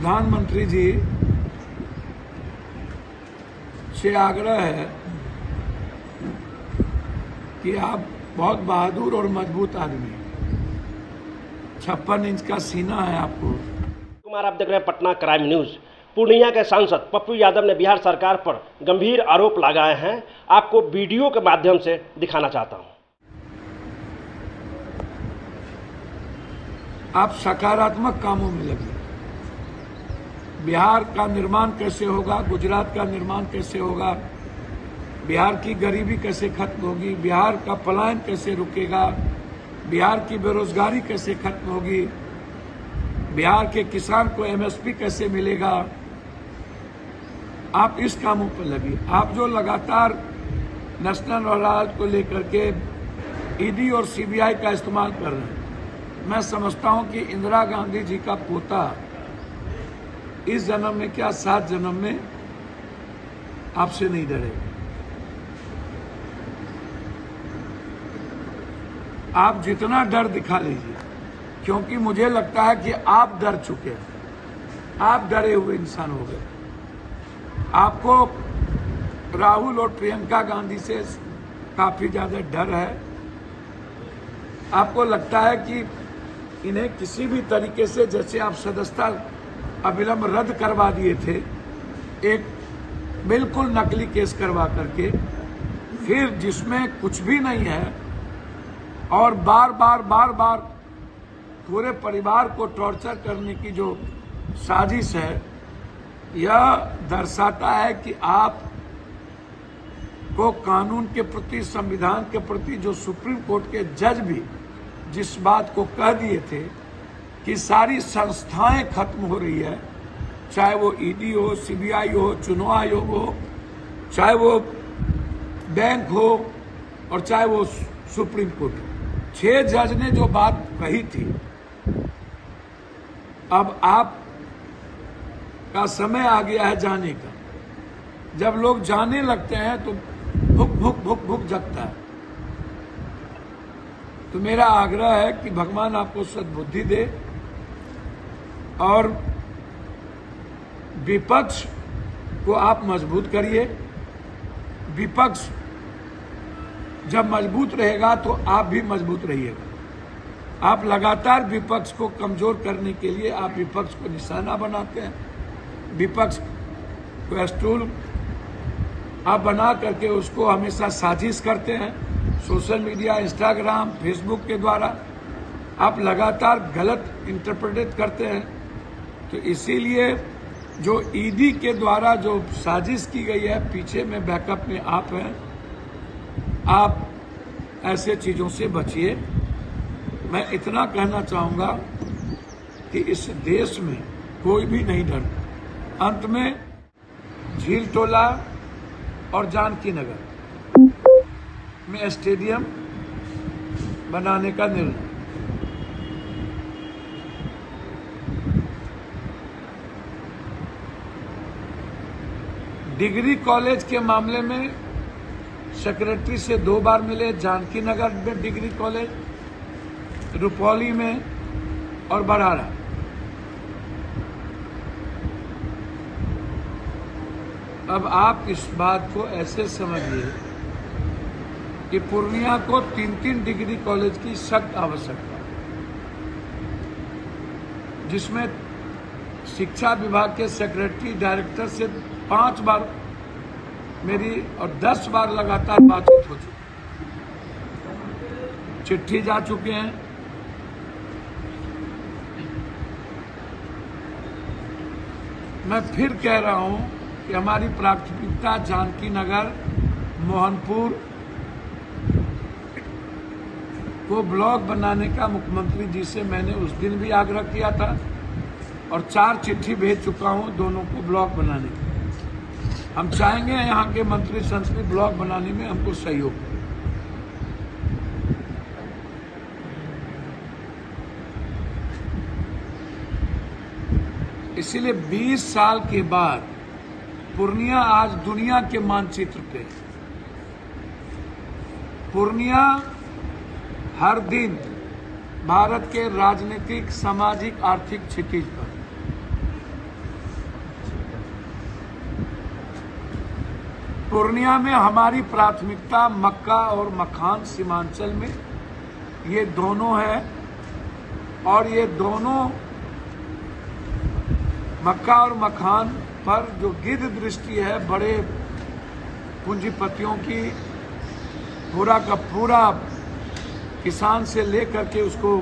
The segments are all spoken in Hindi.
प्रधानमंत्री जी से आग्रह है कि आप बहुत बहादुर और मजबूत आदमी हैं। 56 इंच का सीना है आपको। कुमार, आप देख रहे हैं पटना क्राइम न्यूज। पूर्णिया के सांसद पप्पू यादव ने बिहार सरकार पर गंभीर आरोप लगाए हैं। आपको वीडियो के माध्यम से दिखाना चाहता हूं। आप सकारात्मक कामों में लगे। बिहार का निर्माण कैसे होगा, गुजरात का निर्माण कैसे होगा, बिहार की गरीबी कैसे खत्म होगी, बिहार का पलायन कैसे रुकेगा, बिहार की बेरोजगारी कैसे खत्म होगी, बिहार के किसान को एमएसपी कैसे मिलेगा, आप इस कामों पर लगे। आप जो लगातार नेशनल अदालत को लेकर के ईडी और सीबीआई का इस्तेमाल कर रहे हैं, मैं समझता हूं कि इंदिरा गांधी जी का पोता इस जन्म में क्या 7 जन्म में आपसे नहीं डरेगा। आप जितना डर दिखा लीजिए, क्योंकि मुझे लगता है कि आप डर चुके हैं, आप डरे हुए इंसान हो गए। आपको राहुल और प्रियंका गांधी से काफी ज्यादा डर है। आपको लगता है कि इन्हें किसी भी तरीके से, जैसे आप सदस्यता अविलंब रद्द करवा दिए थे, एक बिल्कुल नकली केस करवा करके, फिर जिसमें कुछ भी नहीं है, और बार बार पूरे परिवार को टॉर्चर करने की जो साजिश है, यह दर्शाता है कि आप को कानून के प्रति, संविधान के प्रति, जो सुप्रीम कोर्ट के जज भी जिस बात को कह दिए थे कि सारी संस्थाएं खत्म हो रही है, चाहे वो ईडी हो, सीबीआई हो, चुनाव आयोग हो, चाहे वो बैंक हो और चाहे वो सुप्रीम कोर्ट हो, 6 जज ने जो बात कही थी, अब आप का समय आ गया है जाने का। जब लोग जाने लगते हैं तो भुक जगता है। तो मेरा आग्रह है कि भगवान आपको सद्बुद्धि दे और विपक्ष को आप मजबूत करिए। विपक्ष जब मजबूत रहेगा तो आप भी मजबूत रहिएगा। आप लगातार विपक्ष को कमजोर करने के लिए आप विपक्ष को निशाना बनाते हैं, विपक्ष को स्टूल आप बना करके उसको हमेशा साजिश करते हैं। सोशल मीडिया, इंस्टाग्राम, फेसबुक के द्वारा आप लगातार गलत इंटरप्रेट करते हैं। तो इसीलिए जो ईडी के द्वारा जो साजिश की गई है, पीछे में बैकअप में आप हैं। आप ऐसे चीजों से बचिए। मैं इतना कहना चाहूंगा कि इस देश में कोई भी नहीं डरता। अंत में झील टोला और जानकी नगर में स्टेडियम बनाने का निर्णय। डिग्री कॉलेज के मामले में सेक्रेटरी से 2 बार मिले, जानकी नगर में डिग्री कॉलेज, रुपौली में और बराड़ा। अब आप इस बात को ऐसे समझिए कि पूर्णिया को 3-3 डिग्री कॉलेज की सख्त आवश्यकता है, जिसमें शिक्षा विभाग के सेक्रेटरी, डायरेक्टर से 5 बार मेरी और 10 बार लगातार बातचीत हो चुकी, चिट्ठी जा चुके हैं। मैं फिर कह रहा हूं कि हमारी प्राथमिकता जानकी नगर, मोहनपुर को ब्लॉक बनाने का मुख्यमंत्री जी से मैंने उस दिन भी आग्रह किया था और 4 चिट्ठी भेज चुका हूं दोनों को ब्लॉक बनाने का। हम चाहेंगे यहां के मंत्री संसदीय ब्लॉक बनाने में हमको सहयोग करें। इसीलिए 20 साल के बाद पूर्णिया आज दुनिया के मानचित्र पे। पूर्णिया हर दिन भारत के राजनीतिक, सामाजिक, आर्थिक क्षितिज पर पूर्णिया में हमारी प्राथमिकता मक्का और मखान सीमांचल में ये दोनों है, और ये दोनों मक्का और मखान पर जो गिद्ध दृष्टि है बड़े पूंजीपतियों की, पूरा का पूरा किसान से लेकर के उसको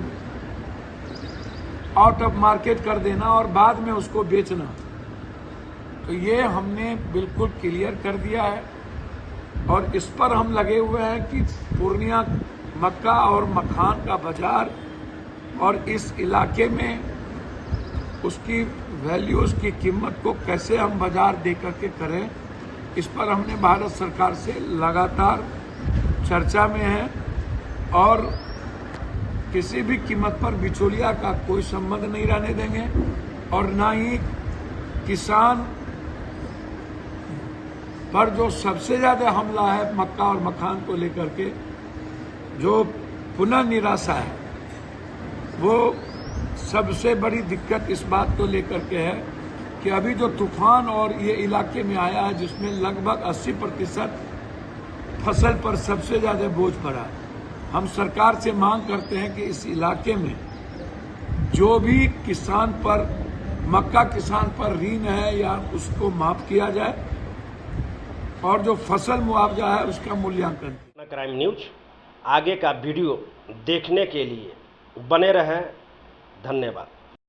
आउट ऑफ मार्केट कर देना और बाद में उसको बेचना, तो ये हमने बिल्कुल क्लियर कर दिया है। और इस पर हम लगे हुए हैं कि पूर्णिया मक्का और मखान का बाजार और इस इलाके में उसकी वैल्यू, उसकी कीमत को कैसे हम बाजार दे करके करें, इस पर हमने भारत सरकार से लगातार चर्चा में है। और किसी भी कीमत पर बिचौलिया का कोई संबंध नहीं रहने देंगे, और ना ही किसान पर जो सबसे ज्यादा हमला है मक्का और मखान को लेकर के, जो पुनः निराशा है, वो सबसे बड़ी दिक्कत इस बात को लेकर के है कि अभी जो तूफान और ये इलाके में आया है, जिसमें लगभग 80% फसल पर सबसे ज्यादा बोझ पड़ा है। हम सरकार से मांग करते हैं कि इस इलाके में जो भी किसान पर, मक्का किसान पर ऋण है या उसको माफ किया जाए, और जो फसल मुआवजा है उसका मूल्यांकन। क्राइम न्यूज आगे का वीडियो देखने के लिए बने रहें। धन्यवाद।